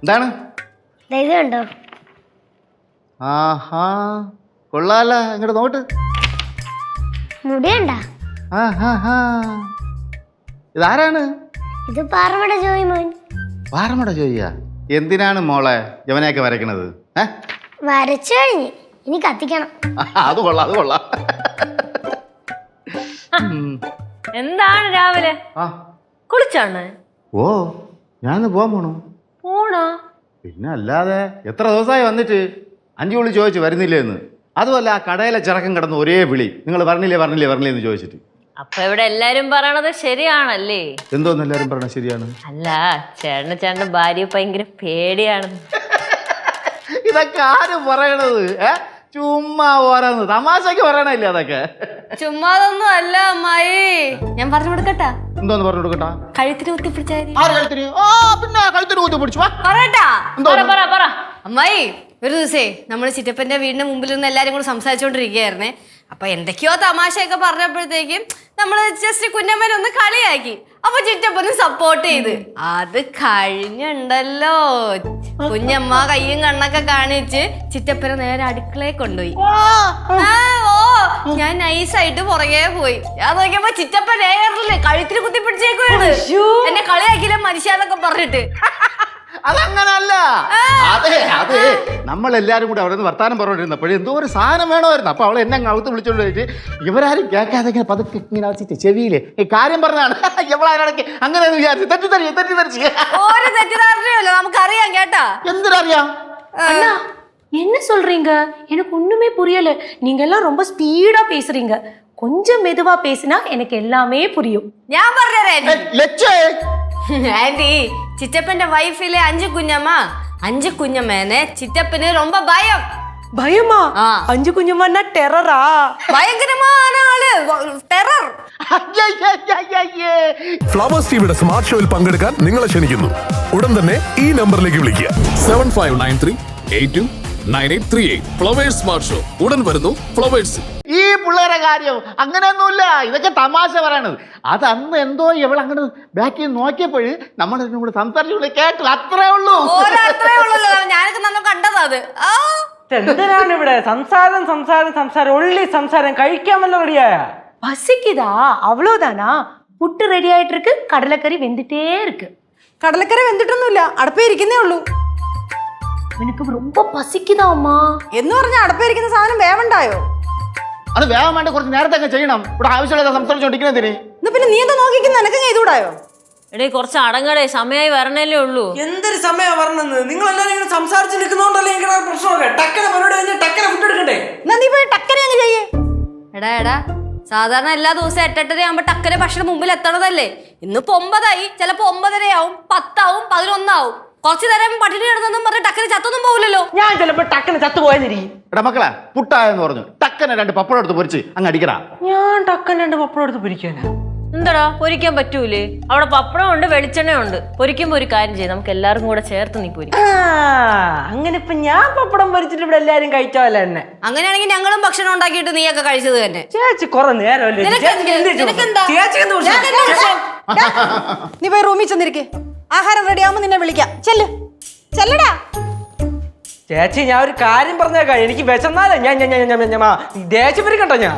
എന്താണ്? ഇത് കണ്ടോ? ആഹാ കൊള്ളാല, ഇങ്ങോട്ട് നോട്ട്. മുടിയണ്ട. ഇതാരാണ്? ഇത് പാറമട ജോയി മോൻ. പാറമട ജോയിയാ? എന്തിനാണ് മോളെ യവനെയൊക്കെ വരയ്ക്കണത്? വരച്ചു കഴിഞ്ഞ് ഇനി കത്തിക്കണം. അത് കൊള്ളാം, അത് കൊള്ളാം. എന്താണ് രാവിലെ കുളിച്ചാണ്? ഓ, ഞാനിന്ന് പോകാൻ പോണോ? പിന്നെ അല്ലാതെ എത്ര ദിവസമായി വന്നിട്ട് 5 വിളി ചോദിച്ചു വരുന്നില്ലേ എന്ന്. അതുമല്ല ആ കടയിലെ ചിറക്കം കിടന്ന് ഒരേ വിളി, നിങ്ങൾ പറഞ്ഞില്ലേ എന്ന് ചോദിച്ചിട്ട്. അപ്പൊ ഇവിടെ എല്ലാരും പറയണത് ശരിയാണല്ലേ? എന്തോന്ന് എല്ലാരും പറയണ ശരിയാണ്? അല്ല, ചേട്ടന്റെ ഭാര്യ ഭയങ്കര പേടിയാണ്. ഇതൊക്കെ ആരും പറയണത്? ചുമ്മാ ഓരോന്ന് തമാശക്ക് പറയണല്ലേ അതൊക്കെ? ചുമ്മാതൊന്നും അല്ല അമ്മായി, ഞാൻ പറഞ്ഞു കൊടുക്കട്ടാ. എന്തോന്ന് പറഞ്ഞു കൊടുക്കട്ടാ? കഴുത്തിന് കുത്തിപ്പിടിച്ചാ പിന്നെ കഴുത്തിന് കുത്തി പിടിച്ചു അമ്മായി. ഒരു ദിവസേ നമ്മള് ചിറ്റപ്പന്റെ വീടിന്റെ മുമ്പിൽ നിന്ന് എല്ലാരും കൂടെ സംസാരിച്ചോണ്ടിരിക്കുകയായിരുന്നേ. അപ്പൊ എന്തൊക്കെയോ തമാശയൊക്കെ പറഞ്ഞപ്പോഴത്തേക്കും നമ്മള് ജസ്റ്റ് കുഞ്ഞമ്മനെ ഒന്ന് കളിയാക്കി. അപ്പൊ ചിറ്റപ്പനും സപ്പോർട്ട് ചെയ്ത്. അത് കഴിഞ്ഞുണ്ടല്ലോ, കുഞ്ഞമ്മ കയ്യും കണ്ണൊക്കെ കാണിച്ച് ചിറ്റപ്പനെ നേരെ അടുക്കളയെ കൊണ്ടുപോയി. ഞാൻ നൈസായിട്ട് പുറകെ പോയി. ഞാൻ നോക്കിയപ്പോ ചിറ്റപ്പൻ നേരില്ലേ കഴുത്തിന് കുത്തി പിടിച്ചേക്കുവാണ്. എന്നെ കളിയാക്കിയില്ല മനുഷ്യന്നൊക്കെ പറഞ്ഞിട്ട്. അതങ്ങനല്ല. അതെ നമ്മളെല്ലാരും കൂടെ അവിടെ നിന്ന് വർത്താനം പറഞ്ഞോണ്ടിരുന്നപ്പോഴേ എന്തോ ഒരു സാധനം വേണമായിരുന്നു. അപ്പൊ അവളെ എന്നെ അകത്ത് വിളിച്ചോണ്ട് പോയിട്ട് ഇവരാരും കേൾക്കാതെ ഇങ്ങനെ പതുക്കെ ഇങ്ങനെ വെച്ചിട്ട് ചെവിയിലെ ഈ കാര്യം പറഞ്ഞാണ്. ഇവളാരടക്ക് അങ്ങനെ വിചാരിച്ചു തെറ്റിദ്ധരിച്ച് ഒരു തെറ്റിദ്ധാരണയല്ലോ, നമുക്കറിയാം കേട്ടാ. എന്തിനറിയാം? அண்ணா என்ன சொல்றீங்க? எனக்கு ஒண்ணுமே புரியல. நீங்க எல்லாம் ரொம்ப ஸ்பீடா பேசுறீங்க. கொஞ்சம் மெதுவா பேசினா எனக்கு எல்லாமே புரியும். ഞാൻ പറഞ്ഞേ ആന്റി, ചിറ്റപ്പന്റെ വൈഫിലെ 5 കുഞ്ഞമ്മ, 5 കുഞ്ഞമ്മേനെ ചിറ്റപ്പന് ரொம்ப ഭയം. பயமா? 5 குஞ்சம்னா டெரரா? ഭയങ്കരமான ആള്, ടെറർ. ഫ്ലവേഴ്സ് ടിവിയുടെ സ്മാർട്ട് ഷോയിൽ പങ്കെടുക്കാൻ നിങ്ങളെ ക്ഷണിക്കുന്നു. ഉടൻ തന്നെ ഈ നമ്പറിലേക്ക് വിളിക്കുക. 7593829838. ഫ്ലവേഴ്സ് സ്മാർട്ട് ഷോ ഉടൻ വരുന്നു ഫ്ലവേഴ്സ്. ഈ പിള്ളേരെ കാര്യം അങ്ങനെയൊന്നുമില്ല, ഇതൊക്കെ തമാശ പറയണത്. അത് അന്ന് എന്തോ ഇവളങ്ങനെ ബാക്കിൽ നോക്കിയപ്പോഴ് നമ്മൾ കൂടെ സംസാരിച്ചു കേട്ടു, അത്രേ ഉള്ളൂ. ഞാനൊക്കെ നമ്മൾ കണ്ടത് അത്. എന്തിനാണ് ഇവിടെ സംസാരം ഉള്ളി സംസാരം? കഴിക്കാൻ വല്ല റെഡിയായ? பசிக்குதா? அவ்வளவுதானா? புட்டு ரெடி ஆயிட்டு இருக்கு, கடலைக்கறி வெந்துட்டே இருக்கு. കടലക്കറി വെന്തിട്ടൊന്നുമില്ല, അടുപ്പേ ഇരിക്കുന്നേ ഉള്ളൂ. எனக்கு ரொம்ப பசிக்குதா அம்மா. എന്ന് പറഞ്ഞ അടുപ്പേ ഇരിക്കുന്ന സാധനം വേവണ്ടായോ? അത് വേഗം വേണ്ട, കുറച്ച് നേരത്തെ അങ്ങ് ചെയ്യണം. ഇവിടെ ആവശ്യമുള്ള സംസാരിച്ചോണ്ടിരിക്കുന്നതിന് പിന്നെ നീ എന്താ നോക്കിക്കുന്ന? എനക്ക് ചെയ്തുകൂടായോ? എടേ കുറച്ച് അടങ്ങടേ, സമയമായി വരണല്ലേ ഉള്ളൂ. എന്തൊരു സമയം പറഞ്ഞത്? നിങ്ങൾ എല്ലാരും ഇങ്ങനെ സംസാരിച്ച് നിൽക്കുന്നോണ്ടല്ലേ ഇങ്ങനെ പ്രശ്നമൊക്കെ. ടക്കന പരിപാടി കഴിഞ്ഞ് ടക്കന ഫുഡ് എടുക്കണ്ടേ? എന്നാ നീ പോയി ടക്കനെ അങ്ങ് ചെയ്യേ. എടാ സാധാരണ എല്ലാ ദിവസവും 8:30 ആകുമ്പോ ടക്കനെ ഭക്ഷണം മുമ്പിൽ എത്തണതല്ലേ. ഇന്നിപ്പോ 9 ആയി, ചിലപ്പോ 9:30 ആവും, 10 ആവും, 11 ആവും. കുറച്ചു നേരം പട്ടിണി കിടന്നെന്നും പറഞ്ഞ് ടക്കന് ചത്തൊന്നും പോകില്ലല്ലോ. ഞാൻ ചിലപ്പോ ടക്കന് ചത്തുപോയെന്നിരിക്കും. എടാ മക്കളെ, പുട്ടായെന്ന് പറഞ്ഞു ടക്കനെ 2 പപ്പടം എടുത്ത് പൊരിച്ച് അങ്ങ് അടിക്കടാ. ഞാൻ ടക്കൻ 2 പപ്പടം എടുത്ത് പൊരിക്കാനാ? എന്താടാ പൊരിക്കാൻ പറ്റൂലേ? അവിടെ പപ്പടം ഉണ്ട്, വെളിച്ചെണ്ണ ഉണ്ട്. പൊരിക്കുമ്പോ ഒരു കാര്യം ചെയ്യും, നമുക്ക് എല്ലാവർക്കും കൂടെ ചേർത്ത് നീ പൊരിക്കും. അങ്ങനെ ഇപ്പൊ ഞാൻ പപ്പടം പൊരിച്ചിട്ട് ഇവിടെ എല്ലാരും കഴിച്ചാവല്ല എന്നെ. അങ്ങനെയാണെങ്കിൽ ഞങ്ങളും ഭക്ഷണം ഉണ്ടാക്കിയിട്ട് നീയൊക്കെ കഴിച്ചത് തന്നെ. ചേച്ചി കൊറേ നേരം നീ പോയി റൂമിൽ ചെന്നിരിക്കെ. ആഹാരം റെഡി ആവുമ്പോ നിന്നെ വിളിക്കാം. ചെല്ലടാ. ചേച്ചി ഞാൻ ഒരു കാര്യം പറഞ്ഞേക്കാം. എനിക്ക് വിശന്നാലേ ഞാൻ ദേഷ്യം വരിക്കട്ടോ. ഞാൻ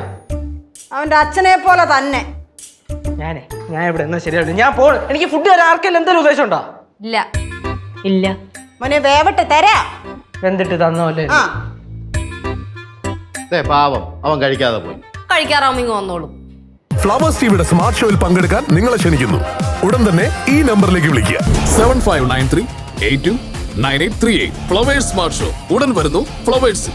അവന്റെ അച്ഛനെ പോലെ തന്നെ. ഞാൻ ഇവിടെ എന്നാ ശരിയാവില്ല. ഞാൻ പോണു. എനിക്ക് ഫുഡ് തരാൻ ആർക്കെല്ലാം എന്തെങ്കിലും ഉദ്ദേശം ഉണ്ടോ? ഇല്ല മോനെ വേവട്ടെ, തരാ. വെന്തിട്ട് തന്നോല്ലേ? പാവം, അവൻ കഴിക്കാതെ പോയി. കഴിക്കാറാവുമ്പോ വന്നോളൂ. ഫ്ലവേഴ്സ് ടിവിയുടെ സ്മാർട്ട് ഷോയിൽ പങ്കെടുക്കാൻ നിങ്ങളെ ക്ഷണിക്കുന്നു. ഉടൻ തന്നെ ഈ നമ്പറിലേക്ക് വിളിക്കുക. 7593829838. ഫ്ലവേഴ്സ് സ്മാർട്ട് ഷോ ഉടൻ വരുന്നു ഫ്ലവേഴ്സ്.